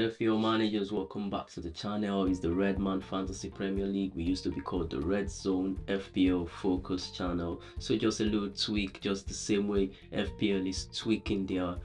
FPL managers, welcome back to the channel. It's the Redman Fantasy Premier League. We used to be called the Red Zone FPL Focus channel. So just a little tweak, just the same way FPL is tweaking their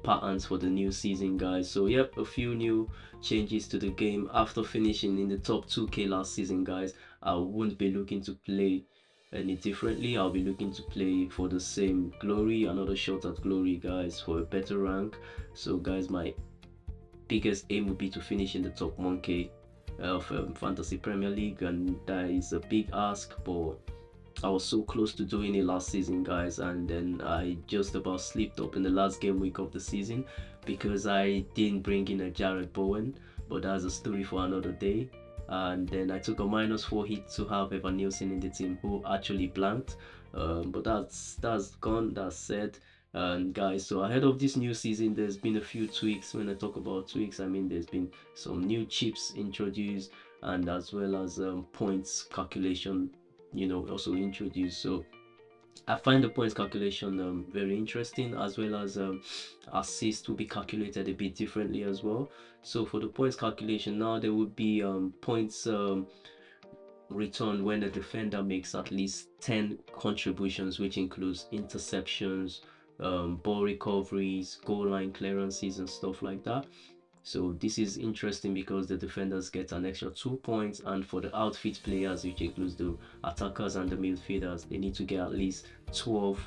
patterns for the new season, guys. So yep, a few new changes to the game after finishing in the top 2k last season, guys. I won't be looking to play any differently. I'll be looking to play for the same glory, another shot at glory, guys, for a better rank. So guys, my biggest aim would be to finish in the top 1k of Fantasy Premier League, and that is a big ask, but I was so close to doing it last season, guys, and then I just about slipped up in the last game week of the season because I didn't bring in a Jared Bowen, but that's a story for another day. And then I took a -4 hit to have Evan Nielsen in the team, who actually blanked, but that's gone, that's said. And guys, so ahead of this new season, there's been a few tweaks. When I talk about tweaks, I mean there's been some new chips introduced, and as well as points calculation, also introduced. So I find the points calculation very interesting, as well as assist will be calculated a bit differently as well. So for the points calculation now, there would be points return when the defender makes at least 10 contributions, which includes interceptions, ball recoveries, goal line clearances, and stuff like that. So this is interesting because the defenders get an extra 2 points, and for the outfit players, which includes the attackers and the midfielders, they need to get at least 12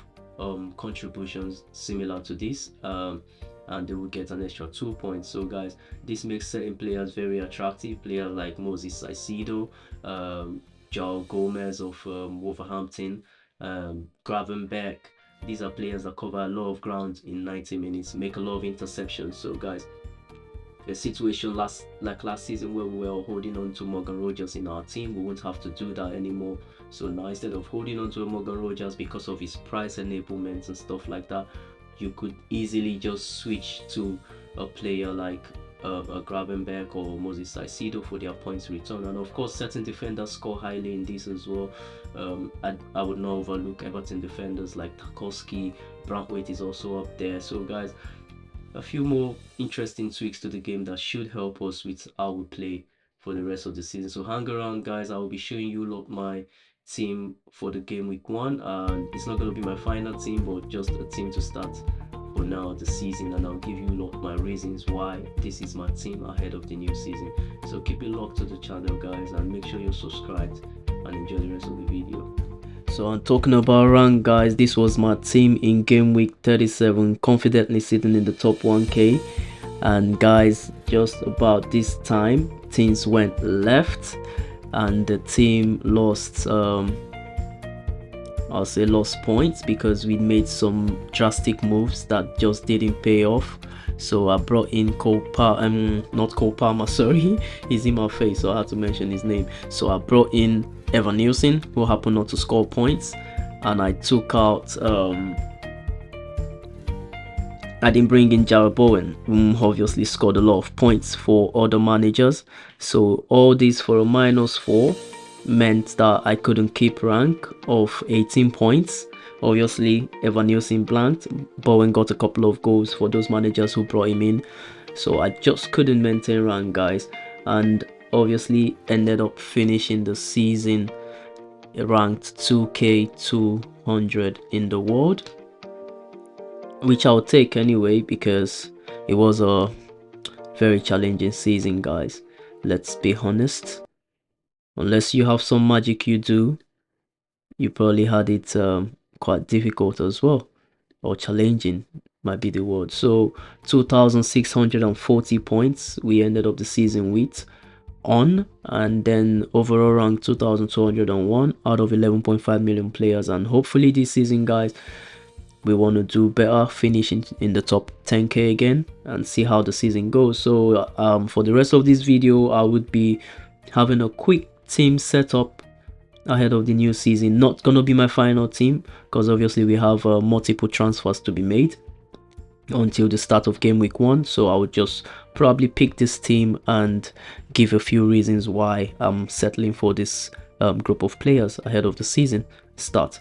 contributions similar to this, and they will get an extra 2 points. So guys, this makes certain players very attractive. Players like Moses Caicedo, Joao Gomez of Wolverhampton, Gravenberch. These are players that cover a lot of ground in 90 minutes, make a lot of interceptions. So guys, a situation last season where we were holding on to Morgan Rogers in our team, we won't have to do that anymore. So now, instead of holding on to a Morgan Rogers because of his price enablements and stuff like that, you could easily just switch to a player like a Gravenberch or Moses Caicedo for their points return. And of course, certain defenders score highly in this as well. I would not overlook Everton defenders like Tarkowski. Brantwaite is also up there. So guys, a few more interesting tweaks to the game that should help us with how we play for the rest of the season. So hang around, guys. I will be showing you lot my team for the game week 1, and it's not going to be my final team, but just a team to start for now the season, and I'll give you lot my reasons why this is my team ahead of the new season. So keep it locked to the channel, guys, and make sure you're subscribed and enjoy the rest of the video. So I'm talking about rank, guys. This was my team in game week 37, confidently sitting in the top 1k. And guys, just about this time things went left and the team lost I'll say lost points because we made some drastic moves that just didn't pay off. So I brought in not Cole Palmer, sorry, he's in my face, so I had to mention his name. So I brought in Evan Nielsen, who happened not to score points, and I took out I didn't bring in Jared Bowen, who obviously scored a lot of points for other managers. So all this for a -4 meant that I couldn't keep rank of 18 points. Obviously, Evan Nielsen blanked. Bowen got a couple of goals for those managers who brought him in. So I just couldn't maintain rank, guys. And obviously ended up finishing the season ranked 2k200 in the world, which I'll take anyway because it was a very challenging season, guys. Let's be honest. Unless you have some magic you do, you probably had it quite difficult as well, or challenging might be the word. So 2,640 points we ended up the season with and then overall rank 2,201 out of 11.5 million players. And hopefully this season, guys, we want to do better, finish in the top 10k again and see how the season goes. So for the rest of this video, I would be having a quick team setup ahead of the new season. Not gonna be my final team because obviously we have multiple transfers to be made until the start of game week 1. So I would just probably pick this team and give a few reasons why I'm settling for this group of players ahead of the season start.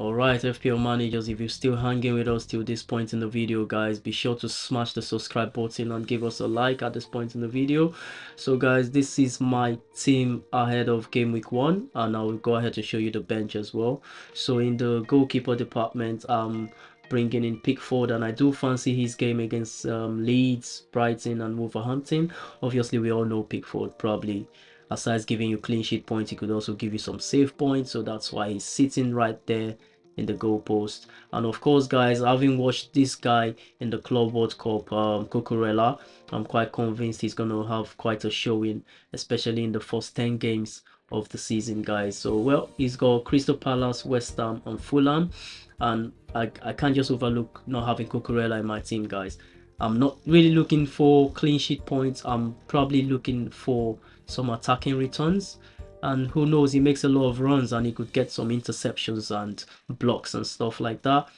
Alright, FPL managers, if you're still hanging with us till this point in the video, guys, be sure to smash the subscribe button and give us a like at this point in the video. So guys, this is my team ahead of game week 1, and I will go ahead to show you the bench as well. So in the goalkeeper department, I'm bringing in Pickford, and I do fancy his game against Leeds, Brighton and Wolverhampton. Obviously, we all know Pickford probably, aside giving you clean sheet points, he could also give you some save points, so that's why he's sitting right there in the goalpost. And of course, guys, having watched this guy in the Club World Cup, Cucurella, I'm quite convinced he's gonna have quite a showing, especially in the first 10 games of the season, guys. So well, he's got Crystal Palace, West Ham and Fulham, and I can't just overlook not having Cucurella in my team, guys. I'm not really looking for clean sheet points. I'm probably looking for some attacking returns, and who knows, he makes a lot of runs and he could get some interceptions and blocks and stuff like that.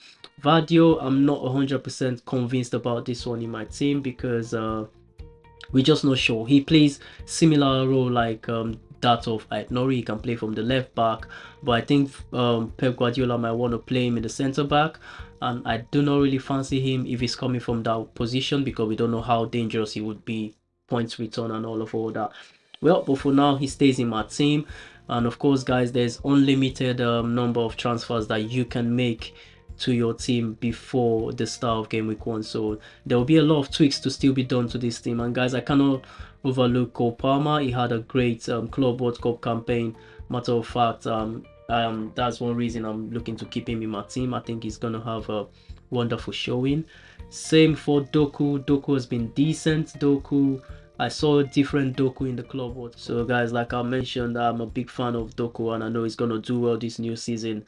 Vadio, I'm not 100% convinced about this one in my team because we're just not sure. He plays similar role like that of Nori. He can play from the left back, but I think Pep Guardiola might want to play him in the center back, and I do not really fancy him if he's coming from that position because we don't know how dangerous he would be, points return and all that. Well, but for now he stays in my team. And of course, guys, there's unlimited number of transfers that you can make to your team before the start of game week 1, so there will be a lot of tweaks to still be done to this team. And guys, I cannot overlook Cole Palmer. He had a great Club World Cup campaign. Matter of fact, that's one reason I'm looking to keep him in my team. I think he's gonna have a wonderful showing. Same for Doku. Doku has been decent. I saw a different Doku in the Club World. So guys, like I mentioned, I'm a big fan of Doku and I know he's gonna do well this new season.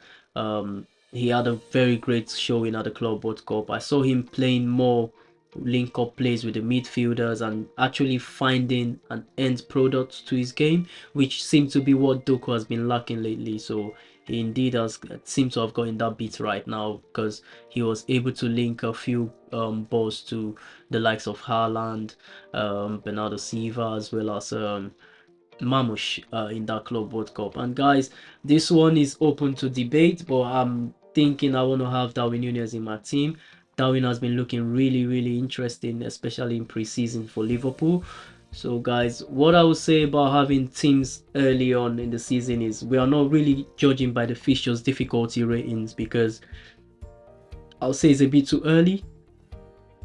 He had a very great showing at the Club World Cup. I saw him playing more link up plays with the midfielders and actually finding an end product to his game, which seemed to be what Doku has been lacking lately. So he indeed has seemed to have gotten that bit right now because he was able to link a few balls to the likes of Haalaand, Bernardo Silva, as well as Mamush in that Club World Cup. And guys, this one is open to debate, but I'm thinking I want to have Darwin Núñez in my team. Darwin has been looking really interesting, especially in pre-season for Liverpool. So guys, what I would say about having teams early on in the season is we are not really judging by the fixtures difficulty ratings, because I'll say it's a bit too early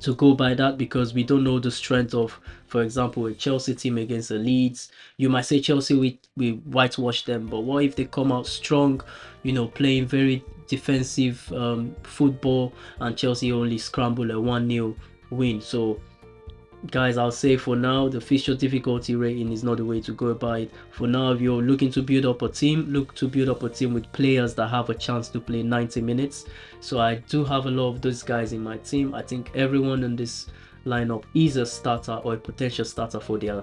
to go by that because we don't know the strength of, for example, a Chelsea team against a Leeds. You might say Chelsea, we whitewash them, but what if they come out strong, you know, playing very defensive football, and Chelsea only scramble a 1-0 win? So guys, I'll say for now the fixture difficulty rating is not the way to go about it. For now, if you're looking to build up a team, look to build up a team with players that have a chance to play 90 minutes. So I do have a lot of those guys in my team. I think everyone in this lineup is a starter or a potential starter for their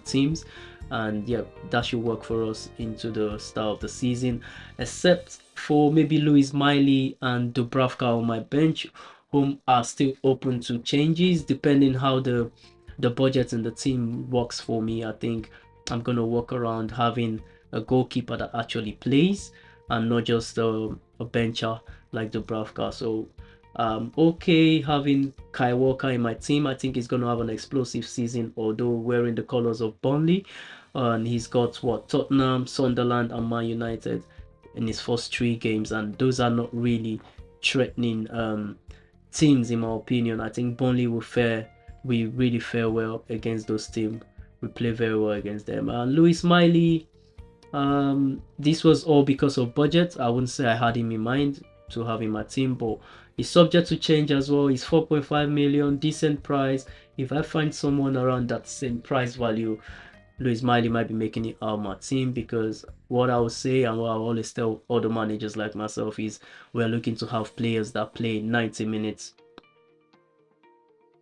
teams, and yeah, that should work for us into the start of the season, except for maybe Louis Miley and Dubravka on my bench, whom are still open to changes depending how the budget and the team works for me. I think I'm gonna work around having a goalkeeper that actually plays and not just a bencher like Dubravka. So okay, having Kai Walker in my team. I think he's gonna have an explosive season, although wearing the colors of Burnley. And he's got what, Tottenham, Sunderland and Man United in his first 3 games, and those are not really threatening teams in my opinion. I think Burnley we really fare well against those teams. We play very well against them. And Louis Miley, this was all because of budget. I wouldn't say I had him in mind to have in my team, but he's subject to change as well. He's 4.5 million, decent price. If I find someone around that same price value, Louis Miley might be making it out of my team, because what I would say and what I always tell other managers like myself is we're looking to have players that play 90 minutes,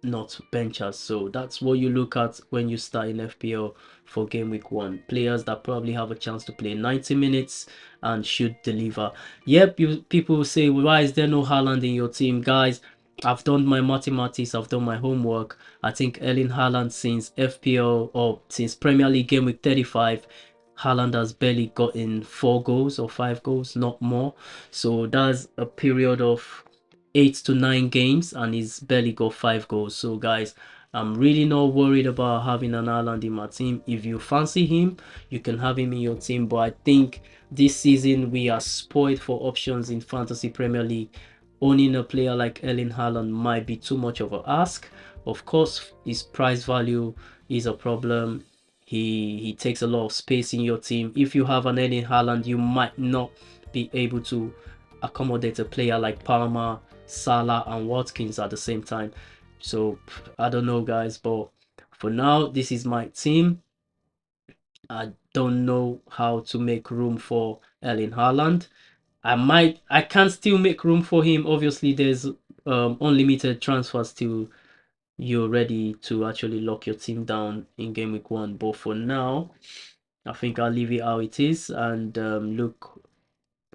not benchers. So that's what you look at when you start in FPL for game week 1. Players that probably have a chance to play 90 minutes and should deliver. Yep, people will say, why is there no Haaland in your team? Guys, I've done my mathematics, I've done my homework. I think Erling Haaland since FPL or since Premier League game week 35 Haaland has barely gotten 4 goals or 5 goals, not more. So that's a period of 8 to 9 games, and he's barely got 5 goals. So guys, I'm really not worried about having an Haaland in my team. If you fancy him, you can have him in your team. But I think this season we are spoiled for options in Fantasy Premier League. Owning a player like Erling Haaland might be too much of a ask. Of course, his price value is a problem. He takes a lot of space in your team. If you have an Erling Haaland, you might not be able to accommodate a player like Palmer, Salah, and Watkins at the same time. So I don't know, guys, but for now, this is my team. I don't know how to make room for Erling Haaland. I can still make room for him. Obviously, there's unlimited transfers till you're ready to actually lock your team down in game week 1. But for now, I think I'll leave it how it is and look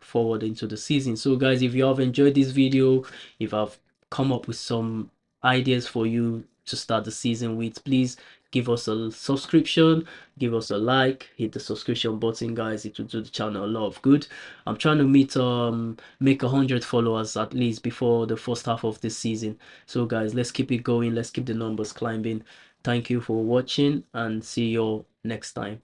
forward into the season. So guys, if you have enjoyed this video, if I've come up with some ideas for you to start the season with, please give us a subscription, give us a like, hit the subscription button, guys. It will do the channel a lot of good. I'm trying to make 100 followers at least before the first half of this season. So guys, let's keep it going, let's keep the numbers climbing. Thank you for watching and see you all next time.